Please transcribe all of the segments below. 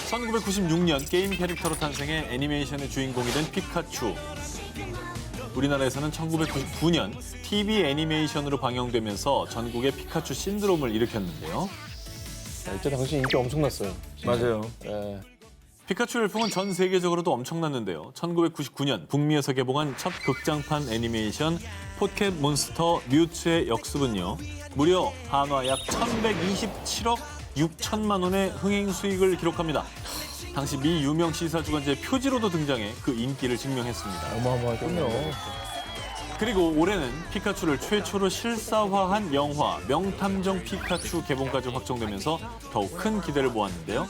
1996년 게임 캐릭터로 탄생해 애니메이션의 주인공이 된 피카츄. 우리나라에서는 1999년 TV 애니메이션으로 방영되면서 전국에 피카츄 신드롬을 일으켰는데요. 이때 당시 인기 엄청났어요. 맞아요. 예. 피카츄 열풍은 전 세계적으로도 엄청났는데요. 1999년 북미에서 개봉한 첫 극장판 애니메이션 포켓몬스터 뮤츠의 역습은요. 무려 한화 약 1,127억 6천만 원의 흥행 수익을 기록합니다. 당시 미 유명 시사주간지 표지로도 등장해 그 인기를 증명했습니다. 어마어마하군요. 그리고 올해는 피카츄를 최초로 실사화한 영화 명탐정 피카츄 개봉까지 확정되면서 더욱 큰 기대를 모았는데요.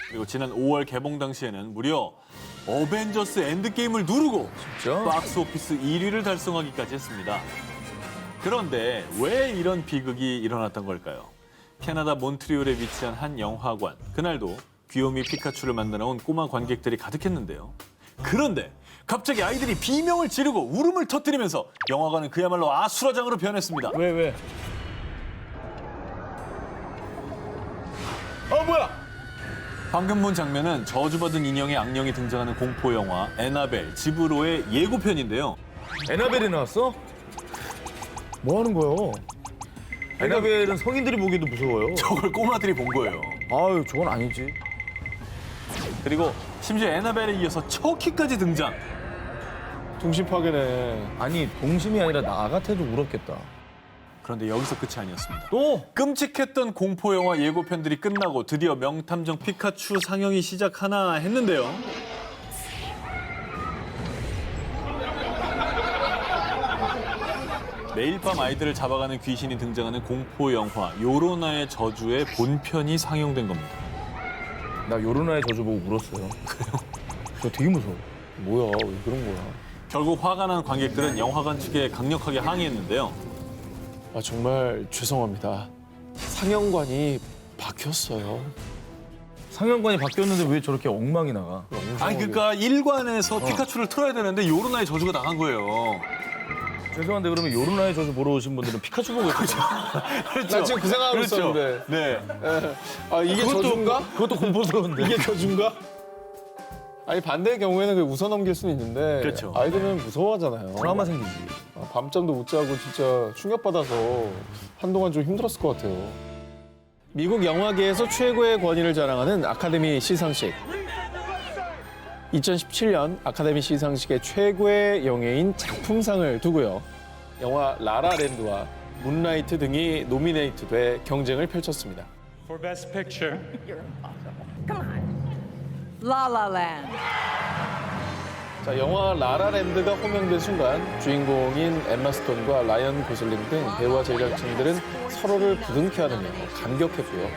그리고 지난 5월 개봉 당시에는 무려 어벤져스 엔드게임을 누르고 진짜? 박스오피스 1위를 달성하기까지 했습니다. 그런데 왜 이런 비극이 일어났던 걸까요? 캐나다 몬트리올에 위치한 한 영화관. 그날도 귀요미 피카츄를 만나러 온 꼬마 관객들이 가득했는데요. 그런데 갑자기 아이들이 비명을 지르고 울음을 터뜨리면서 영화관은 그야말로 아수라장으로 변했습니다. 왜? 뭐야? 방금 본 장면은 저주받은 인형의 악령이 등장하는 공포 영화 애나벨 집으로의 예고편인데요. 에나벨이 나왔어? 뭐 하는 거예요? 에나벨은 성인들이 보기도 무서워요. 저걸 꼬마들이 본 거예요. 아유, 저건 아니지. 그리고 심지어 애나벨에 이어서 척키까지 등장. 동심 파괴네. 아니, 동심이 아니라 나 같아도 울었겠다. 그런데 여기서 끝이 아니었습니다. 또? 끔찍했던 공포 영화 예고편들이 끝나고 드디어 명탐정 피카츄 상영이 시작하나 했는데요. 매일 밤 아이들을 잡아가는 귀신이 등장하는 공포 영화 요로나의 저주의 본편이 상영된 겁니다. 나 요르나의 저주 보고 울었어요. 그래요? 저 되게 무서워. 뭐야, 왜 그런 거야? 결국 화가 난 관객들은 영화관 측에 강력하게 항의했는데요. 아, 정말 죄송합니다. 상영관이 바뀌었어요. 상영관이 바뀌었는데 왜 저렇게 엉망이 나가? 아니 그러니까 일관에서 피카츄를 틀어야 되는데 요로나의 저주가 나간 거예요. 죄송한데 그러면 요르나의 저주 보러 오신 분들은 피카츄 보고 있죠. 그렇죠. 나 지금 그 생각하고 그렇죠. 있었는데. 네. 아, 이게 저주인가? 그것도 공포스러운데. 이게 저주인가? 아니, 반대의 경우에는 그 웃어넘길 수는 있는데 그렇죠. 아이들은 무서워하잖아요. 드라마 생기지. 아, 밤잠도 못 자고 진짜 충격받아서 한동안 좀 힘들었을 것 같아요. 미국 영화계에서 최고의 권위를 자랑하는 아카데미 시상식. 2017년 아카데미 시상식의 최고의 영예인 작품상을 두고요. 영화 라라랜드와 문라이트 등이 노미네이트돼 경쟁을 펼쳤습니다. For Best Picture, La La Land. 자, 영화 라라랜드가 호명된 순간 주인공인 엠마 스톤과 라이언 고슬링 등 배우와 제작진들은 서로를 부둥켜 하는 영화 감격했고요.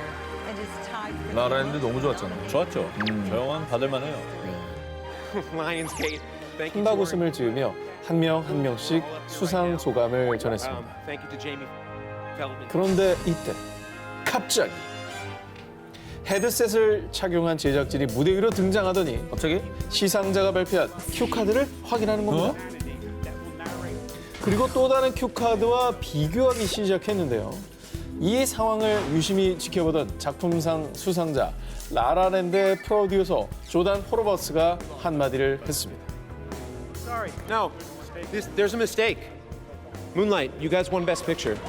라라랜드 너무 좋았잖아. 좋았죠. 저 영화는 받을만해요. Lionsgate. Thank you. 한박 웃음을 지으며 한 명 한 명씩 수상 소감을 전했습니다. Thank you to Jamie Feldman. 그런데 이때 갑자기 헤드셋을 착용한 제작진이 무대 위로 등장하더니 갑자기? 시상자가 발표한 큐카드를 확인하는 겁니다. 그리고 또 다른 큐카드와 비교하기 시작했는데요. 이 상황을 유심히 지켜보던 작품상 수상자 라라랜드의 프로듀서 조단 호로버스가 한마디를 했습니다. No, there's a mistake. Moonlight, you guys won Best Picture.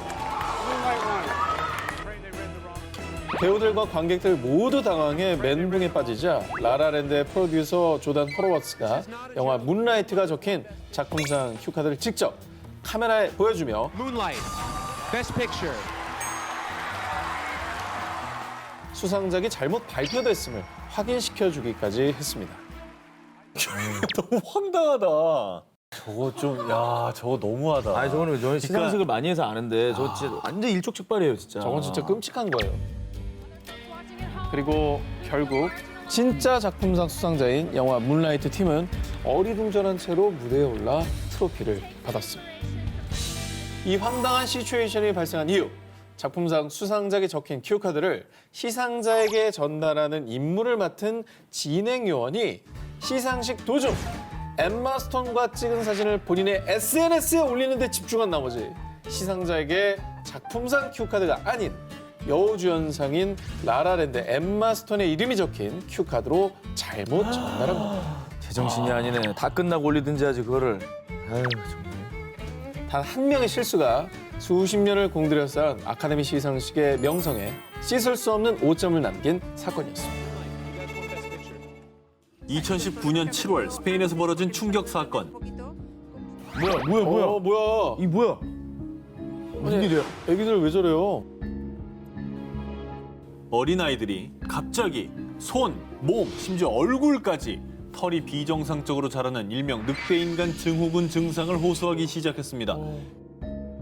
배우들과 관객들 모두 당황해 멘붕에 빠지자 라라랜드의 프로듀서 조단 호로버스가 영화 문라이트가 적힌 작품상 큐카드를 직접 카메라에 보여주며 Moonlight, Best Picture. 수상작이 잘못 발표됐음을 확인시켜주기까지 했습니다. 너무 황당하다. 저거 좀, 야, 저거 너무하다. 아니, 저는 시상식을 많이 해서 아는데 저 진짜 완전 일촉즉발이에요, 진짜. 저건 진짜 끔찍한 거예요. 그리고 결국 진짜 작품상 수상자인 영화 문라이트 팀은 어리둥절한 채로 무대에 올라 트로피를 받았습니다. 이 황당한 시츄에이션이 발생한 이후 작품상 수상작에 적힌 큐카드를 시상자에게 전달하는 임무를 맡은 진행 요원이 시상식 도중 엠마 스톤과 찍은 사진을 본인의 SNS에 올리는 데 집중한 나머지 시상자에게 작품상 큐카드가 아닌 여우주연상인 라라랜드 엠마 스톤의 이름이 적힌 큐카드로 잘못 전달한 겁니다. 제정신이 아니네. 다 끝나고 올리든지 하지 그거를. 아유 정말. 단 한 명의 실수가 수십 년을 공들여 쌓은 아카데미 시상식의 명성에 씻을 수 없는 오점을 남긴 사건이었습니다. 2019년 7월 스페인에서 벌어진 충격 사건. 뭐야? 뭐야? 이 뭐야? 무슨 일이야? 애기들 왜 저래요? 어린아이들이 갑자기 손, 몸, 심지어 얼굴까지 털이 비정상적으로 자라는 일명 늑대인간 증후군 증상을 호소하기 시작했습니다.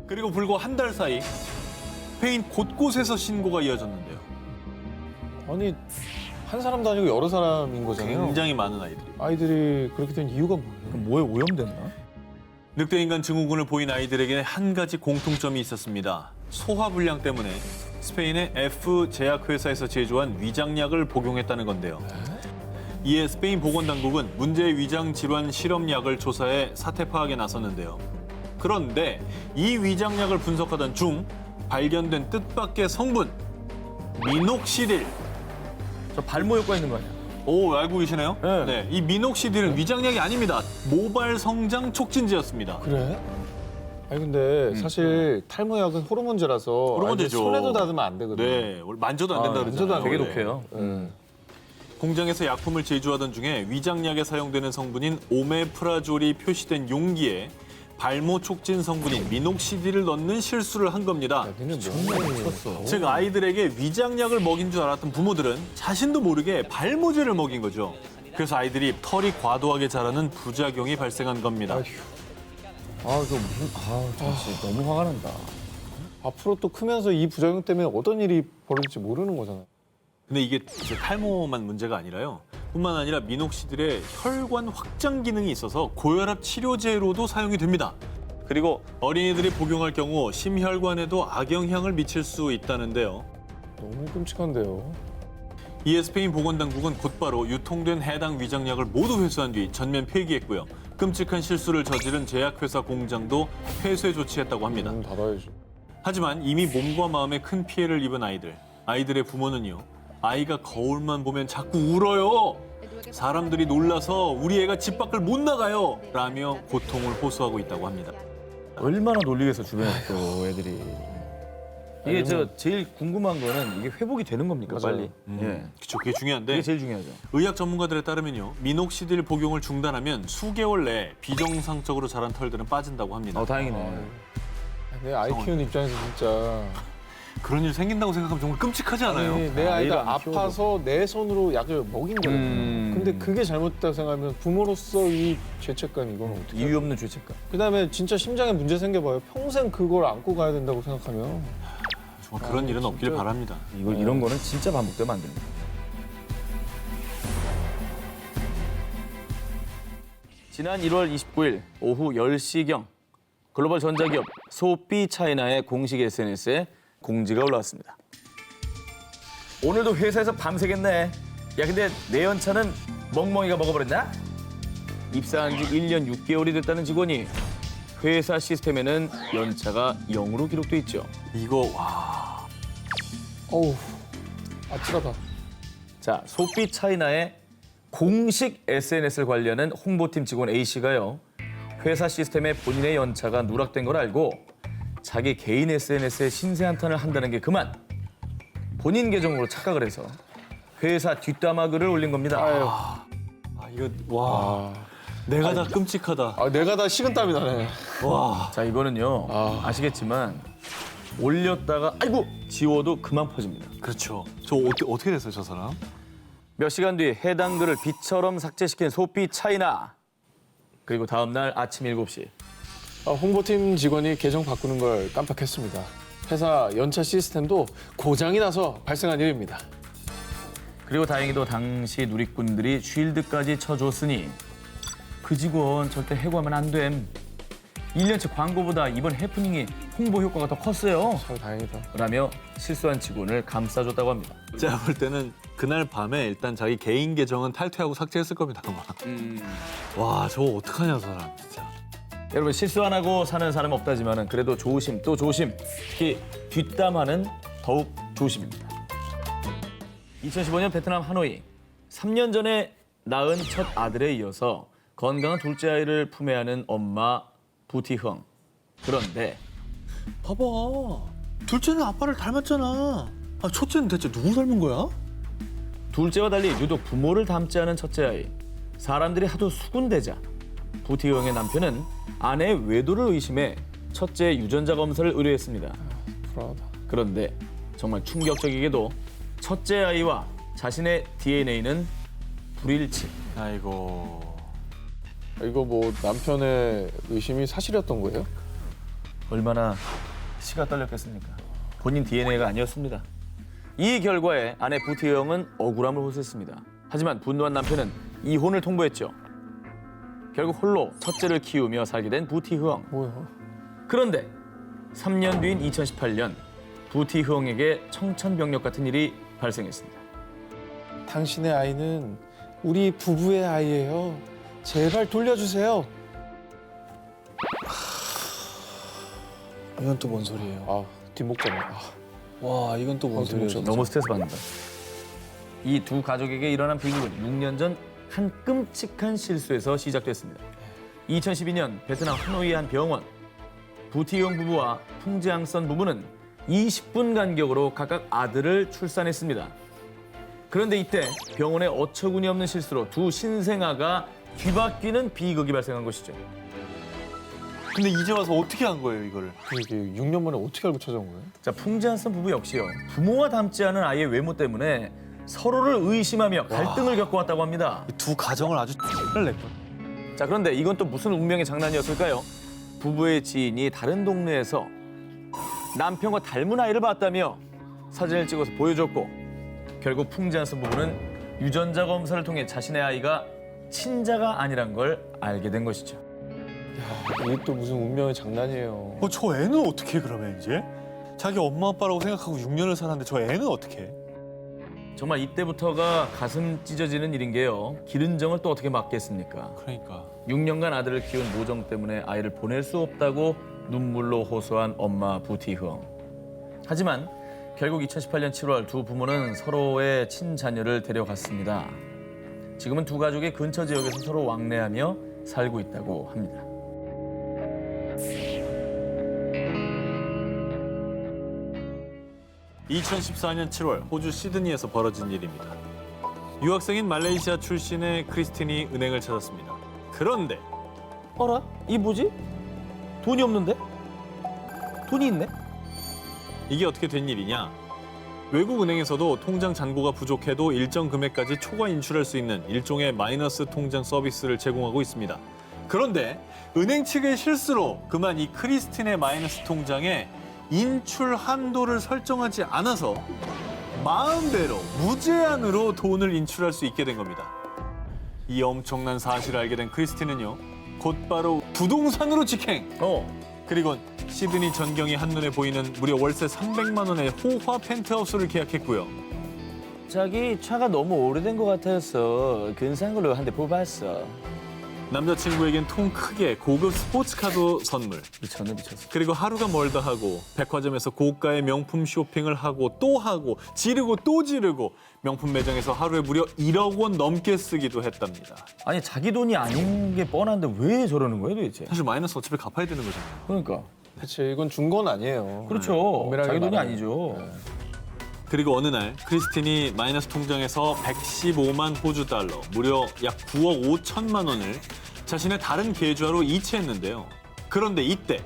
그리고 불과 한 달 사이 스페인 곳곳에서 신고가 이어졌는데요. 아니 한 사람도 아니고 여러 사람인 거잖아요. 굉장히 많은 아이들이. 아이들이 그렇게 된 이유가 뭐예요? 그럼 뭐에 오염됐나? 늑대인간 증후군을 보인 아이들에게 한 가지 공통점이 있었습니다. 소화불량 때문에 스페인의 F 제약회사에서 제조한 위장약을 복용했다는 건데요. 이에 스페인 보건당국은 문제 위장 질환 실험약을 조사해 사태 파악에 나섰는데요. 그런데 이 위장약을 분석하던 중 발견된 뜻밖의 성분 미녹시딜. 저 발모 효과 있는 거 아니야? 오, 알고 계시나요? 네. 이 미녹시딜은 위장약이 아닙니다. 모발 성장 촉진제였습니다. 그래? 아니 근데 사실 탈모약은 호르몬제라서 호르몬제죠. 아이들 손에도 닿으면 안 되거든요. 네, 원래 만져도 안 된다 그러잖아요. 만져도 안 되게 원래. 독해요. 공장에서 약품을 제조하던 중에 위장약에 사용되는 성분인 오메프라졸이 표시된 용기에 발모 촉진 성분인 미녹시딜을 넣는 실수를 한 겁니다. 여기는 정말 미쳤어. 즉 아이들에게 위장약을 먹인 줄 알았던 부모들은 자신도 모르게 발모제를 먹인 거죠. 그래서 아이들이 털이 과도하게 자라는 부작용이 발생한 겁니다. 아저 무슨 진짜 너무 화가 난다. 앞으로 또 크면서 이 부작용 때문에 어떤 일이 벌어질지 모르는 거잖아요. 근데 이게 이제 탈모만 문제가 아니라요. 뿐만 아니라 미녹시딜에 혈관 확장 기능이 있어서 고혈압 치료제로도 사용이 됩니다. 그리고 어린이들이 복용할 경우 심혈관에도 악영향을 미칠 수 있다는데요. 너무 끔찍한데요. 이에 스페인 보건당국은 곧바로 유통된 해당 위장약을 모두 회수한 뒤 전면 폐기했고요. 끔찍한 실수를 저지른 제약회사 공장도 폐쇄 조치했다고 합니다. 문 닫아야죠. 하지만 이미 몸과 마음에 큰 피해를 입은 아이들의 부모는요. 아이가 거울만 보면 자꾸 울어요. 사람들이 놀라서 우리 애가 집 밖을 못 나가요. 라며 고통을 호소하고 있다고 합니다. 얼마나 놀리겠어 주변에서 또 애들이. 이게 저 제일 궁금한 거는 이게 회복이 되는 겁니까 맞아요. 빨리? 예. 그쵸, 그게 중요한데 그게 제일 중요하죠. 의학 전문가들에 따르면요. 미녹시딜 복용을 중단하면 수개월 내에 비정상적으로 자란 털들은 빠진다고 합니다. 다행이네. 내 아이 키우는 입장에서 진짜 그런 일 생긴다고 생각하면 정말 끔찍하지 않아요? 아니, 내 아이가 아이를 안 키워도. 아파서 내 손으로 약을 먹인 거거든요. 근데 그게 잘못됐다고 생각하면 부모로서 이 죄책감 이건 어떻게? 이유 없는 죄책감. 그다음에 진짜 심장에 문제 생겨봐요. 평생 그걸 안고 가야 된다고 생각하면 정말 그런 일은 없길 진짜. 바랍니다. 이런 거는 진짜 반복되면 안 됩니다. 지난 1월 29일 오후 10시경 글로벌 전자기업 소피 차이나의 공식 SNS에 공지가 올라왔습니다. 오늘도 회사에서 밤새겠네. 야 근데 내 연차는 멍멍이가 먹어버렸나? 입사한 지 1년 6개월이 됐다는 직원이 회사 시스템에는 연차가 0으로 기록돼 있죠. 이거 와. 어우 아찔하다. 자, 소피 차이나의 공식 SNS를 관리하는 홍보팀 직원 A씨가요. 회사 시스템에 본인의 연차가 누락된 걸 알고 자기 개인 SNS에 신세 한탄을 한다는 게 그만 본인 계정으로 착각을 해서 회사 뒷담화 글을 올린 겁니다. 아 이거 와. 내가 다 끔찍하다. 아 내가 다 식은땀이 나네. 와. 자, 이거는요. 아시겠지만 올렸다가 아이고 지워도 그만 퍼집니다. 그렇죠. 저 어떻게 됐어요, 저 사람? 몇 시간 뒤 해당 글을 빛처럼 삭제시킨 소피 차이나. 그리고 다음 날 아침 7시. 홍보팀 직원이 계정 바꾸는 걸 깜빡했습니다. 회사 연차 시스템도 고장이 나서 발생한 일입니다. 그리고 다행히도 당시 누리꾼들이 쉴드까지 쳐줬으니 그 직원 절대 해고하면 안 됨. 1년치 광고보다 이번 해프닝이 홍보 효과가 더 컸어요. 참 다행이다. 라며 실수한 직원을 감싸줬다고 합니다. 제가 볼 때는 그날 밤에 일단 자기 개인 계정은 탈퇴하고 삭제했을 겁니다, 아마. 와, 저거 어떡하냐, 저 사람, 진짜. 여러분 실수 안 하고 사는 사람 없다지만은 그래도 조심 또 조심. 특히 뒷담화는 더욱 조심입니다. 2015년 베트남 하노이. 3년 전에 낳은 첫 아들에 이어서 건강한 둘째 아이를 품에 안은 엄마 부티흥. 그런데 봐봐. 둘째는 아빠를 닮았잖아. 아, 첫째는 대체 누구 닮은 거야? 둘째와 달리 유독 부모를 닮지 않은 첫째 아이. 사람들이 하도 수군대자 부티흥의 남편은 아내의 외도를 의심해 첫째 유전자 검사를 의뢰했습니다. 불안하다. 그런데 정말 충격적이게도 첫째 아이와 자신의 DNA는 불일치. 아이고. 이거 뭐 남편의 의심이 사실이었던 거예요? 얼마나 치가 떨렸겠습니까? 본인 DNA가 아니었습니다. 이 결과에 아내 부티영은 억울함을 호소했습니다. 하지만 분노한 남편은 이혼을 통보했죠. 결국 홀로 첫째를 키우며 살게 된 부티흥. 뭐야? 그런데 3년 뒤인 2018년 부티흥에게 청천벽력 같은 일이 발생했습니다. 당신의 아이는 우리 부부의 아이예요. 제발 돌려주세요. 이건 또 뭔 소리예요? 아, 뒷목전이. 와, 이건 또 뭔 소리예요? 진짜? 너무 스트레스 받는다. 이 두 가족에게 일어난 비극은 6년 전 한 끔찍한 실수에서 시작됐습니다. 2012년 베트남 하노이의 한 병원. 부티용 부부와 풍지앙선 부부는 20분 간격으로 각각 아들을 출산했습니다. 그런데 이때 병원의 어처구니 없는 실수로 두 신생아가 뒤바뀌는 비극이 발생한 것이죠. 근데 이제 와서 어떻게 한 거예요, 이거를? 이게 6년 만에 어떻게 알고 찾아온 거예요? 자, 풍지안선 부부 역시요. 부모와 닮지 않은 아이의 외모 때문에 서로를 의심하며 갈등을 겪어왔다고 합니다. 두 가정을 아주 X를 냈군. 자, 그런데 이건 또 무슨 운명의 장난이었을까요? 부부의 지인이 다른 동네에서 남편과 닮은 아이를 봤다며 사진을 찍어서 보여줬고 결국 풍지안선 부부는 유전자 검사를 통해 자신의 아이가 친자가 아니란 걸 알게 된 것이죠. 이게 또 무슨 운명의 장난이에요. 저 애는 어떻게 해, 그러면 이제? 자기 엄마 아빠라고 생각하고 6년을 살았는데 저 애는 어떻게 해? 정말 이때부터가 가슴 찢어지는 일인 게요. 기른 정을 또 어떻게 막겠습니까? 그러니까. 6년간 아들을 키운 모정 때문에 아이를 보낼 수 없다고 눈물로 호소한 엄마 부티흥. 하지만 결국 2018년 7월 두 부모는 서로의 친자녀를 데려갔습니다. 지금은 두 가족이 근처 지역에서 서로 왕래하며 살고 있다고 합니다. (2014년 7월) 호주 시드니에서 벌어진 일입니다. 유학생인 말레이시아 출신의 크리스틴이 은행을 찾았습니다. 그런데 어라? 이 뭐지? 돈이 없는데? 돈이 있네? 이게 어떻게 된 일이냐? 외국 은행에서도 통장 잔고가 부족해도 일정 금액까지 초과 인출할 수 있는 일종의 마이너스 통장 서비스를 제공하고 있습니다. 그런데 은행 측의 실수로 그만 이 크리스틴의 마이너스 통장에 인출 한도를 설정하지 않아서 마음대로 무제한으로 돈을 인출할 수 있게 된 겁니다. 이 엄청난 사실을 알게 된 크리스틴은요, 곧바로 부동산으로 직행. 그리고 시드니 전경이 한눈에 보이는 무려 월세 300만 원의 호화 펜트하우스를 계약했고요. 자기 차가 너무 오래된 것 같아서 근사한 걸로 한 대 뽑았어. 남자친구에겐 통 크게 고급 스포츠카도 선물. 미쳤네 미쳤어. 그리고 하루가 멀다 하고 백화점에서 고가의 명품 쇼핑을 하고 또 하고 지르고 또 지르고 명품 매장에서 하루에 무려 1억 원 넘게 쓰기도 했답니다. 아니 자기 돈이 아닌 게 뻔한데 왜 저러는 거예요 도대체? 사실 마이너스 어차피 갚아야 되는 거잖아요. 그러니까. 그렇지, 이건 준 건 아니에요. 그렇죠. 엄밀하게 자기 돈이 말하면. 아니죠. 그리고 어느 날 크리스틴이 마이너스 통장에서 115만 호주 달러, 무려 약 9억 5천만 원을 자신의 다른 계좌로 이체했는데요. 그런데 이때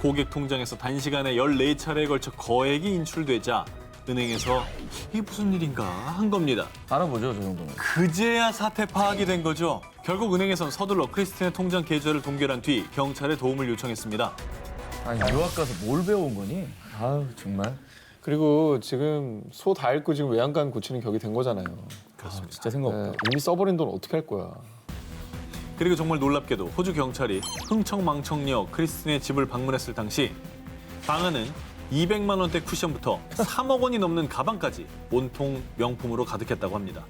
고객 통장에서 단시간에 14차례에 걸쳐 거액이 인출되자 은행에서 이게 무슨 일인가 한 겁니다. 알아보죠 저 정도는. 그제야 사태 파악이 된 거죠. 결국 은행에선 서둘러 크리스틴의 통장 계좌를 동결한 뒤 경찰에 도움을 요청했습니다. 아니 유학 가서 뭘 배워온 거니? 아유 정말. 그리고 지금 소 다 잃고 지금 외양간 고치는 격이 된 거잖아요. 그렇습니다. 진짜 생각 없다. 네, 이미 써버린 돈 어떻게 할 거야. 그리고 정말 놀랍게도 호주 경찰이 흥청망청역 크리스틴의 집을 방문했을 당시 방안은 200만 원대 쿠션부터 3억 원이 넘는 가방까지 온통 명품으로 가득했다고 합니다.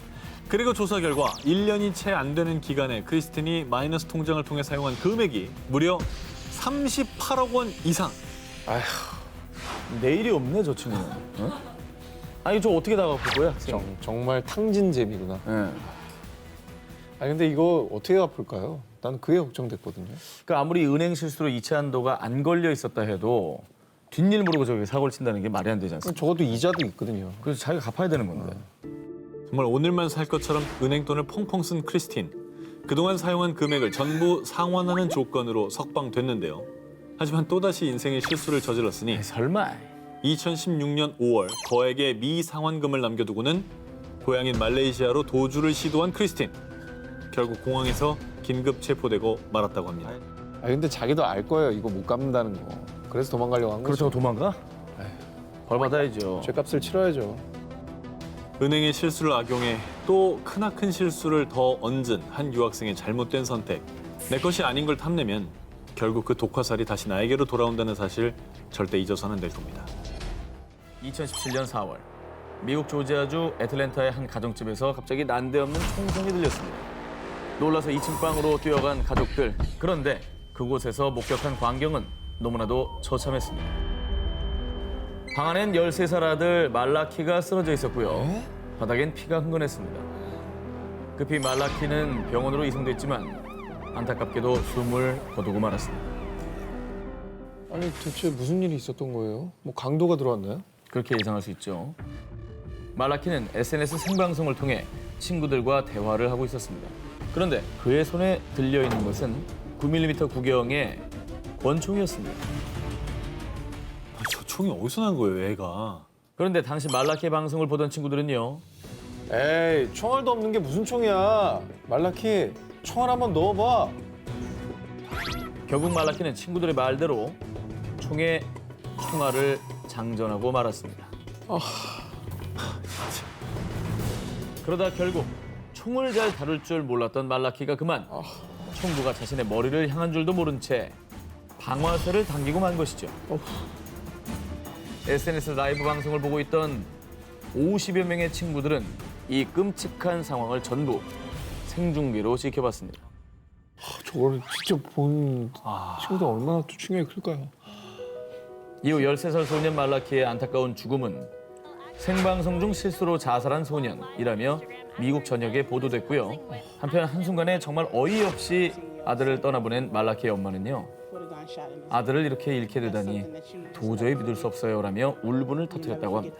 그리고 조사 결과 1년이 채 안 되는 기간에 크리스틴이 마이너스 통장을 통해 사용한 금액이 무려 38억 원 이상. 아휴, 내일이 없네 저 친구는. 어? 아니 저 어떻게 나가 볼 거야? 학생? 정말 탕진잼이구나. 예. 아니 근데 이거 어떻게 갚을까요? 난 그게 걱정됐거든요. 그러니까 아무리 은행 실수로 이체 한도가 안 걸려 있었다 해도 뒷일 모르고 저기 사고를 친다는 게 말이 안 되지 않습니까? 적어도 이자도 있거든요. 그래서 자기가 갚아야 되는 건데. 정말 오늘만 살 것처럼 은행 돈을 펑펑 쓴 크리스틴. 그동안 사용한 금액을 전부 상환하는 조건으로 석방됐는데요. 하지만 또다시 인생의 실수를 저질렀으니 설마. 2016년 5월 거액의 미상환금을 남겨두고는 고향인 말레이시아로 도주를 시도한 크리스틴. 결국 공항에서 긴급 체포되고 말았다고 합니다. 아 근데 자기도 알 거예요. 이거 못 갚는다는 거. 그래서 도망가려고 한 거죠. 그렇다고 도망가? 벌 받아야죠. 죄값을 치러야죠. 은행의 실수를 악용해 또 크나큰 실수를 더 얹은 한 유학생의 잘못된 선택. 내 것이 아닌 걸 탐내면 결국 그 독화살이 다시 나에게로 돌아온다는 사실 절대 잊어서는 안 될 겁니다. 2017년 4월 미국 조지아주 애틀랜타의 한 가정집에서 갑자기 난데없는 총성이 들렸습니다. 놀라서 2층 방으로 뛰어간 가족들. 그런데 그곳에서 목격한 광경은 너무나도 처참했습니다. 방 안엔 13살 아들 말라키가 쓰러져 있었고요. 바닥엔 피가 흥건했습니다. 급히 말라키는 병원으로 이송됐지만 안타깝게도 숨을 거두고 말았습니다. 아니 대체 무슨 일이 있었던 거예요? 뭐 강도가 들어왔나요? 그렇게 예상할 수 있죠. 말라키는 SNS 생방송을 통해 친구들과 대화를 하고 있었습니다. 그런데 그의 손에 들려있는 것은 9mm 구경의 권총이었습니다. 저 총이 어디서 난 거예요, 애가? 그런데 당시 말라키의 방송을 보던 친구들은요. 에이 총알도 없는 게 무슨 총이야. 말라키 총알 한번 넣어봐. 결국 말라키는 친구들의 말대로 총에 총알을 장전하고 말았습니다. 그러다 결국 총을 잘 다룰 줄 몰랐던 말라키가 그만 총구가 자신의 머리를 향한 줄도 모른 채 방아쇠를 당기고 만 것이죠. SNS 라이브 방송을 보고 있던 50여 명의 친구들은 이 끔찍한 상황을 전부 생중계로 지켜봤습니다. 저거를 직접 본 친구들 얼마나 또 충격이 클까요? 이후 13살 소년 말라키의 안타까운 죽음은 생방송 중 실수로 자살한 소년이라며 미국 전역에 보도됐고요. 한편 한순간에 정말 어이없이 아들을 떠나보낸 말라키의 엄마는요. 아들을 이렇게 잃게 되다니 도저히 믿을 수 없어요라며 울분을 터뜨렸다고 합니다.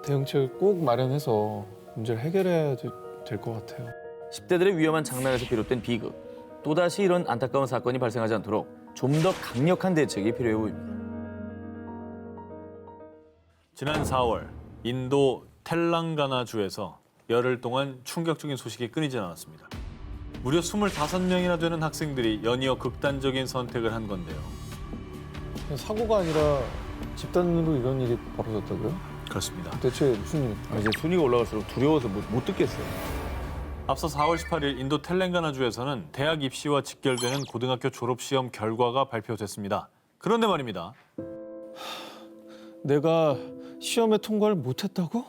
대응책을 꼭 마련해서 문제를 해결해야 될 것 같아요. 10대들의 위험한 장난에서 비롯된 비극. 또다시 이런 안타까운 사건이 발생하지 않도록 좀 더 강력한 대책이 필요해 보입니다. 지난 4월 인도 텔랑가나주에서 열흘 동안 충격적인 소식이 끊이지 않았습니다. 무려 25명이나 되는 학생들이 연이어 극단적인 선택을 한 건데요. 사고가 아니라 집단으로 이런 일이 벌어졌다고요? 그렇습니다. 대체 무슨 일일까요? 이제 순위가 올라갈수록 두려워서 못 듣겠어요. 앞서 4월 18일 인도 텔랑가나주에서는 대학 입시와 직결되는 고등학교 졸업시험 결과가 발표됐습니다. 그런데 말입니다. 내가 시험에 통과를 못했다고?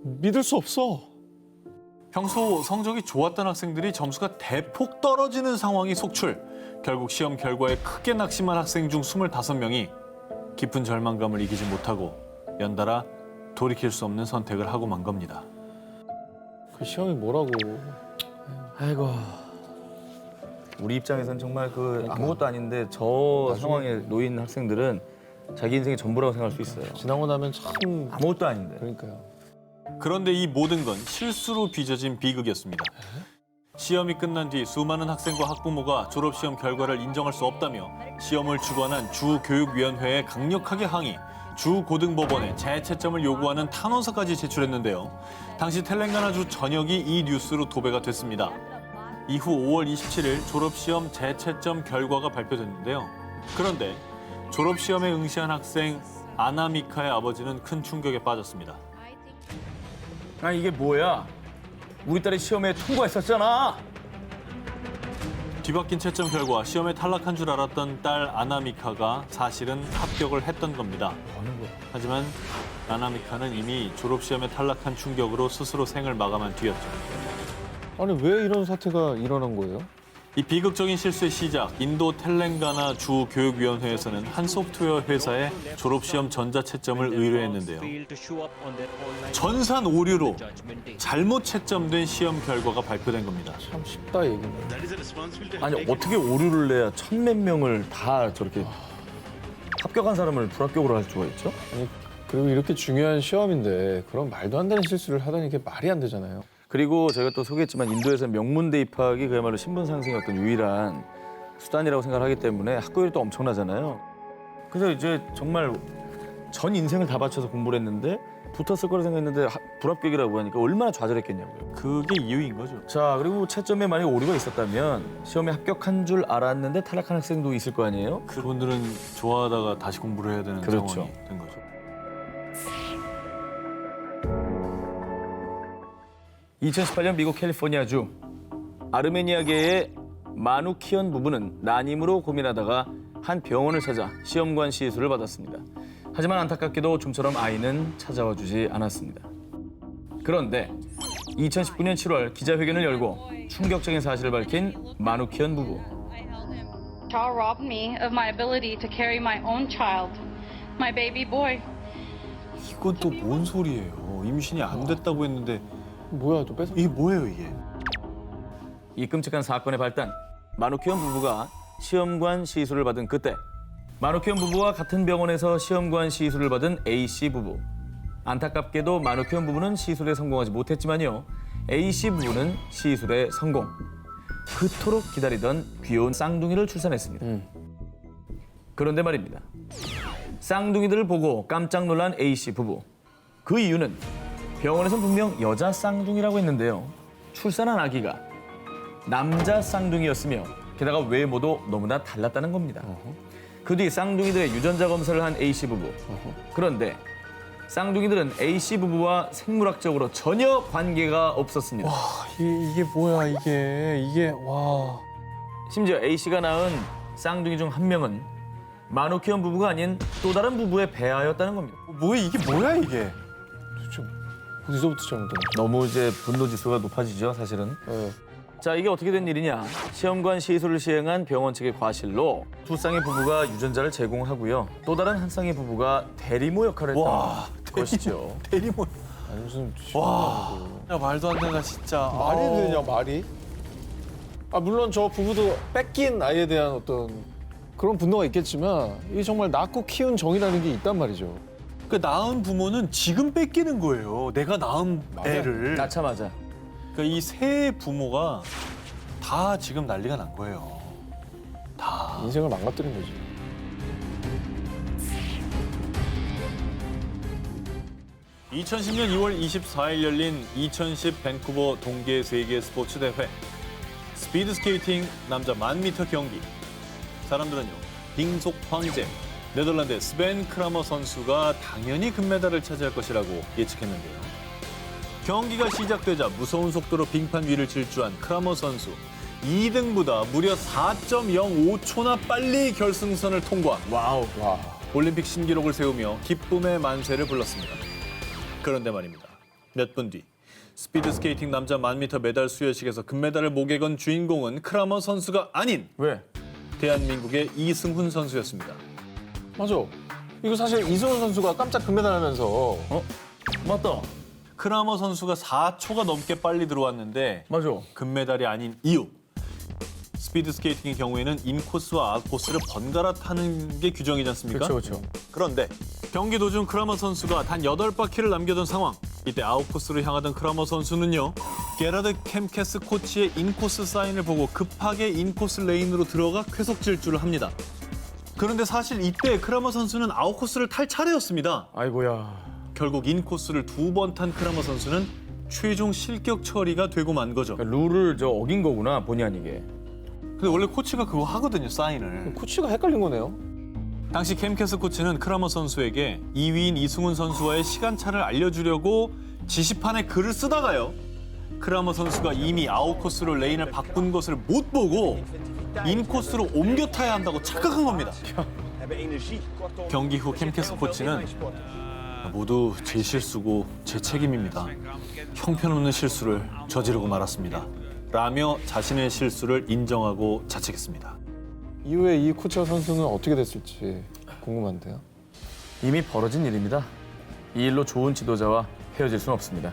믿을 수 없어. 평소 성적이 좋았던 학생들이 점수가 대폭 떨어지는 상황이 속출. 결국 시험 결과에 크게 낙심한 학생 중 25명이 깊은 절망감을 이기지 못하고 연달아 돌이킬 수 없는 선택을 하고 만 겁니다. 그 시험이 뭐라고. 아이고. 우리 입장에선 정말 아무것도 아닌데 저 상황에 놓인 학생들은 자기 인생의 전부라고 생각할 수 있어요. 지나고 나면 참 아무것도 아닌데. 그러니까요. 그런데 이 모든 건 실수로 빚어진 비극이었습니다. 시험이 끝난 뒤 수많은 학생과 학부모가 졸업시험 결과를 인정할 수 없다며 시험을 주관한 주교육위원회에 강력하게 항의, 주고등법원에 재채점을 요구하는 탄원서까지 제출했는데요. 당시 텔랭가나주 전역이 이 뉴스로 도배가 됐습니다. 이후 5월 27일 졸업시험 재채점 결과가 발표됐는데요. 그런데 졸업시험에 응시한 학생 아나미카의 아버지는 큰 충격에 빠졌습니다. 아니 이게 뭐야? 우리 딸이 시험에 통과했었잖아. 뒤바뀐 채점 결과 시험에 탈락한 줄 알았던 딸 아나미카가 사실은 합격을 했던 겁니다. 하지만 아나미카는 이미 졸업시험에 탈락한 충격으로 스스로 생을 마감한 뒤였죠. 아니 왜 이런 사태가 일어난 거예요? 이 비극적인 실수의 시작, 인도 텔랭가나 주 교육위원회에서는 한 소프트웨어 회사에 졸업시험 전자채점을 의뢰했는데요. 전산 오류로 잘못 채점된 시험 결과가 발표된 겁니다. 참 쉽다 얘기는. 아니 어떻게 오류를 내야 천 몇 명을 다 저렇게 합격한 사람을 불합격으로 할 수가 있죠? 아니, 그리고 이렇게 중요한 시험인데 그런 말도 안 되는 실수를 하다니 이게 말이 안 되잖아요. 그리고 저희가 또 소개했지만 인도에서 명문대 입학이 그야말로 신분 상승의 어떤 유일한 수단이라고 생각을 하기 때문에 학교율이 또 엄청나잖아요. 그래서 이제 정말 전 인생을 다 바쳐서 공부를 했는데 붙었을 거라 생각했는데 불합격이라고 하니까 얼마나 좌절했겠냐고요. 그게 이유인 거죠. 자, 그리고 채점에 만약에 오류가 있었다면 시험에 합격한 줄 알았는데 탈락한 학생도 있을 거 아니에요? 그분들은 좋아하다가 다시 공부를 해야 되는 그렇죠. 상황이 된 거죠. 2018년 미국 캘리포니아주 아르메니아계의 마누키언 부부는 난임으로 고민하다가 한 병원을 찾아 시험관 시술을 받았습니다. 하지만 안타깝게도 좀처럼 아이는 찾아와 주지 않았습니다. 그런데 2019년 7월 기자회견을 열고 충격적인 사실을 밝힌 마누키언 부부. Shaw robbed me of my ability to carry my own child, my baby boy. 이건 또 뭔 소리예요? 임신이 안 됐다고 했는데 뭐야 또 뺏어? 이게 뭐예요 이게? 이 끔찍한 사건의 발단, 마누키언 부부가 시험관 시술을 받은 그때 마누키언 부부와 같은 병원에서 시험관 시술을 받은 A씨 부부. 안타깝게도 마누키언 부부는 시술에 성공하지 못했지만요. A씨 부부는 시술에 성공. 그토록 기다리던 귀여운 쌍둥이를 출산했습니다. 그런데 말입니다. 쌍둥이들을 보고 깜짝 놀란 A씨 부부. 그 이유는 병원에선 분명 여자 쌍둥이라고 했는데요. 출산한 아기가 남자 쌍둥이였으며 게다가 외모도 너무나 달랐다는 겁니다. 그 뒤 쌍둥이들의 유전자 검사를 한 A씨 부부. 그런데 쌍둥이들은 A씨 부부와 생물학적으로 전혀 관계가 없었습니다. 이게 뭐야 이게 와. 심지어 A씨가 낳은 쌍둥이 중 한 명은 마누키언 부부가 아닌 또 다른 부부의 배아였다는 겁니다. 이게 뭐야 이게? 도대체 어디서부터 잘못된 거죠? 너무 이제 분노 지수가 높아지죠, 사실은. 네. 자, 이게 어떻게 된 일이냐? 시험관 시술을 시행한 병원 측의 과실로 두 쌍의 부부가 유전자를 제공하고요. 또 다른 한 쌍의 부부가 대리모 역할을 와, 했던 것이죠. 대리모. 아니 무슨 와, 야, 말도 안 된다 진짜. 말이 되냐 말이? 아 물론 저 부부도 뺏긴 아이에 대한 어떤 그런 분노가 있겠지만 이게 정말 낳고 키운 정이라는 게 있단 말이죠. 그 낳은 부모는 지금 뺏기는 거예요. 내가 낳은 애를. 낳자마자. 그러니까 이 세 부모가 다 지금 난리가 난 거예요. 다. 인생을 망가뜨린 거지. (2010년 2월 24일) 열린 2010 밴쿠버 동계 세계 스포츠 대회 스피드 스케이팅 남자 1000m 경기. 사람들은요, 빙속 황제 네덜란드의 스벤 크라머 선수가 당연히 금메달을 차지할 것이라고 예측했는데요. 경기가 시작되자 무서운 속도로 빙판 위를 질주한 크라머 선수. 2등보다 무려 4.05초나 빨리 결승선을 통과. 와우. 와. 올림픽 신기록을 세우며 기쁨의 만세를 불렀습니다. 그런데 말입니다. 몇 분 뒤 스피드 스케이팅 남자 1000m 메달 수여식에서 금메달을 목에 건 주인공은 크라머 선수가 아닌 왜? 대한민국의 이승훈 선수였습니다. 맞아. 이거 사실 이승훈 선수가 깜짝 금메달 하면서 맞다. 크라머 선수가 4초가 넘게 빨리 들어왔는데 맞아. 금메달이 아닌 이유. 스피드 스케이팅의 경우에는 인코스와 아웃코스를 번갈아 타는 게 규정이지 않습니까? 그렇죠. 그런데 경기 도중 크라머 선수가 단 8바퀴를 남겨둔 상황. 이때 아웃코스로 향하던 크라머 선수는요. 게라드 캠캐스 코치의 인코스 사인을 보고 급하게 인코스 레인으로 들어가 쾌속 질주를 합니다. 그런데 사실 이때 크라머 선수는 아웃코스를 탈 차례였습니다. 아이고야. 결국 인코스를 2번 탄 크라머 선수는 최종 실격 처리가 되고 만 거죠. 그러니까 룰을 어긴 거구나, 본의 아니게. 근데 원래 코치가 그거 하거든요, 사인을. 코치가 헷갈린 거네요. 당시 캠캐스 코치는 크라머 선수에게 2위인 이승훈 선수와의 시간차를 알려주려고 지시판에 글을 쓰다가요. 크라머 선수가 이미 아웃코스로 레인을 바꾼 것을 못 보고 인코스로 옮겨 타야 한다고 착각한 겁니다. 경기 후 캠캐스 코치는 모두 제 실수고 제 책임입니다. 형편없는 실수를 저지르고 말았습니다. 라며 자신의 실수를 인정하고 자책했습니다. 이후에 이 코치와 선수는 어떻게 됐을지 궁금한데요. 이미 벌어진 일입니다. 이 일로 좋은 지도자와 헤어질 수는 없습니다.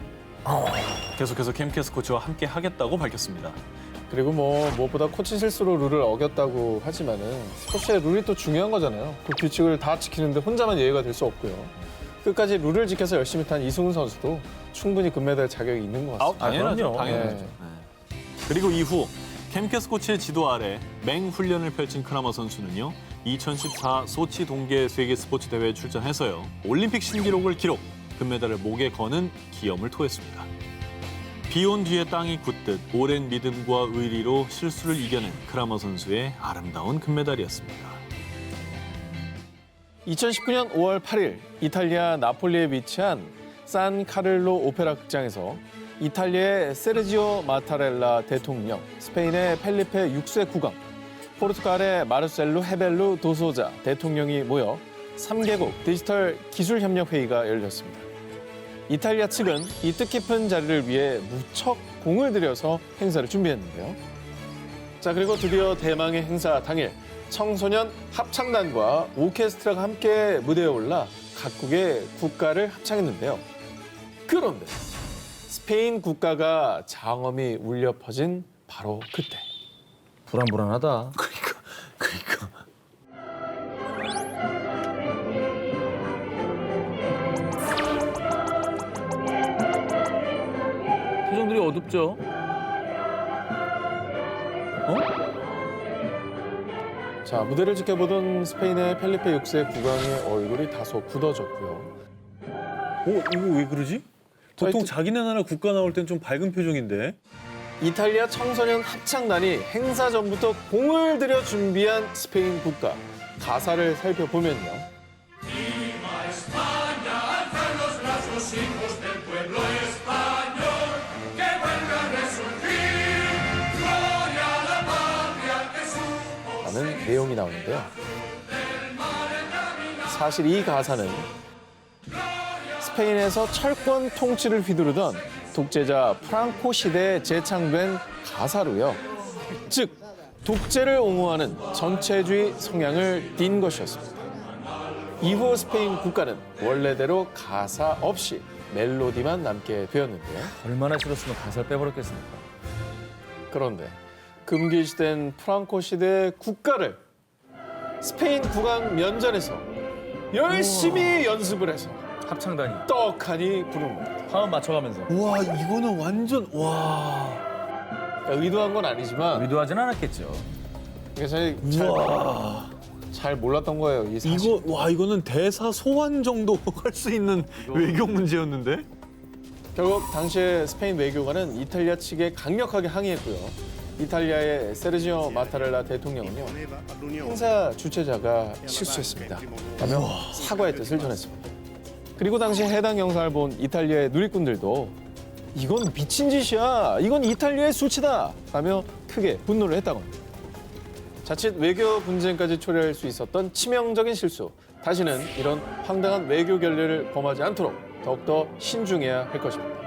계속해서 캠케스 코치와 함께 하겠다고 밝혔습니다. 그리고 뭐 무엇보다 코치 실수로 룰을 어겼다고 하지만은 스포츠의 룰이 또 중요한 거잖아요. 그 규칙을 다 지키는데 혼자만 예외가 될 수 없고요. 끝까지 룰을 지켜서 열심히 탄 이승훈 선수도 충분히 금메달 자격이 있는 것 같습니다. 당연하죠. 그럼요. 당연하죠. 네. 네. 그리고 이후 캠케스 코치의 지도 아래 맹훈련을 펼친 크라머 선수는요. 2014 소치 동계 세계 스포츠 대회에 출전해서요. 올림픽 신기록을 기록, 금메달을 목에 거는 기염을 토했습니다. 비온 뒤에 땅이 굳듯 오랜 믿음과 의리로 실수를 이겨낸 크라머 선수의 아름다운 금메달이었습니다. 2019년 5월 8일 이탈리아 나폴리에 위치한 산 카를로 오페라 극장에서 이탈리아의 세르지오 마타렐라 대통령, 스페인의 펠리페 6세 국왕, 포르투갈의 마르셀로 헤벨루 도소자 대통령이 모여 3개국 디지털 기술협력 회의가 열렸습니다. 이탈리아 측은 이 뜻깊은 자리를 위해 무척 공을 들여서 행사를 준비했는데요. 자, 그리고 드디어 대망의 행사 당일 청소년 합창단과 오케스트라가 함께 무대에 올라 각국의 국가를 합창했는데요. 그런데 스페인 국가가 장엄히 울려 퍼진 바로 그때. 불안불안하다. 그러니까. 표정들이 어둡죠? 자, 무대를 지켜보던 스페인의 펠리페 6세 국왕의 얼굴이 다소 굳어졌고요. 이거 왜 그러지? 보통 자기네 나라 국가 나올 땐 좀 밝은 표정인데. 이탈리아 청소년 합창단이 행사 전부터 공을 들여 준비한 스페인 국가 가사를 살펴보면요. 라는 내용이 나오는데요. 사실 이 가사는 스페인에서 철권 통치를 휘두르던 독재자 프랑코 시대에 재창된 가사로요. 즉, 독재를 옹호하는 전체주의 성향을 띤 것이었습니다. 이후 스페인 국가는 원래대로 가사 없이 멜로디만 남게 되었는데요. 얼마나 싫었으면 가사를 빼버렸겠습니까? 그런데 금기시된 프랑코 시대의 국가를 스페인 국왕 면전에서 열심히 연습을 해서 합창단이 떡하니 부른 겁니다. 화음 맞춰가면서 와, 이거는 완전 와. 그러니까 의도한 건 아니지만 의도하진 않았겠죠. 이게 사실 잘 몰랐던 거예요. 이 사실. 이거는 대사 소환 정도 할 수 있는 외교 문제였는데. 결국 당시에 스페인 외교관은 이탈리아 측에 강력하게 항의했고요. 이탈리아의 세르지오 마타렐라 대통령은요. 행사 주최자가 실수했습니다. 라며 사과의 뜻을 전했습니다. 그리고 당시 해당 영상을 본 이탈리아의 누리꾼들도 이건 미친 짓이야. 이건 이탈리아의 수치다. 라며 크게 분노를 했다고 합니다. 자칫 외교 분쟁까지 초래할 수 있었던 치명적인 실수. 다시는 이런 황당한 외교 결례를 범하지 않도록 더욱더 신중해야 할 것입니다.